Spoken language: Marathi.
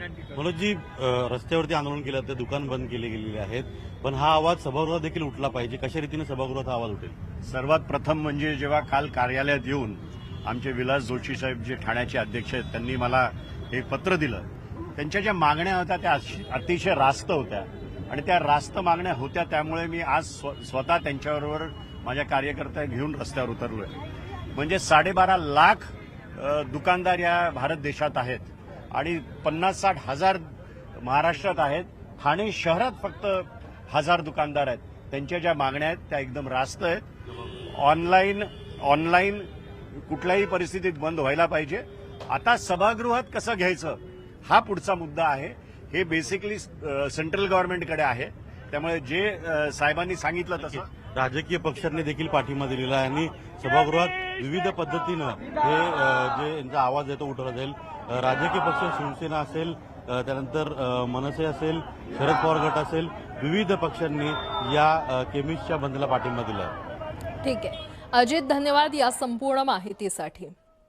मनोजजी, रस्त्यावरती आंदोलन केलं तर दुकान बंद केले गेलेले आहेत, पण हा आवाज सभागृहात देखील उठला पाहिजे. कशा रीतीने सभागृहात हा आवाज उठेल? सर्वात प्रथम म्हणजे जेव्हा काल कार्यालयात येऊन आमचे विलास जोशी साहेब जे ठाण्याचे अध्यक्ष आहेत त्यांनी मला एक पत्र दिलं. त्यांच्या ज्या मागण्या होत्या त्या अतिशय रास्त होत्या आणि त्या रास्त मागण्या होत्या, त्यामुळे मी आज स्वतः त्यांच्याबरोबर माझ्या कार्यकर्त्या घेऊन रस्त्यावर उतरलोय. म्हणजे 12.5 लाख दुकानदार या भारत देशात आहेत आणि 50-60 हजार महाराष्ट्रात आहेत. ठाणे शहरात फक्त 1000 दुकानदार आहेत. त्यांच्या ज्या मागण्या आहेत त्या एकदम रास्त आहेत. ऑनलाईन कुठल्याही परिस्थितीत बंद व्हायला पाहिजे. आता सभागृहात कसं घ्यायचं हा पुढचा मुद्दा आहे. हे बेसिकली सेंट्रल गव्हर्नमेंटकडे आहे. त्यामुळे जे साहेबांनी सांगितलं तसं राजकीय पक्षांनी देखील पाठिंबा दिलेला आहे आणि सभागृहात विविध पद्धतीनं हे जे यांचा आवाज आहे तो उठवला जाईल. राजकीय पक्ष शिवसेना असेल, त्यानंतर मनसे असेल, शरद पवार गट असेल, विविध पक्षांनी या केमिस्टच्या बंदला पाठिंबा दिला आहे. ठीक आहे अजित, धन्यवाद या संपूर्ण माहितीसाठी.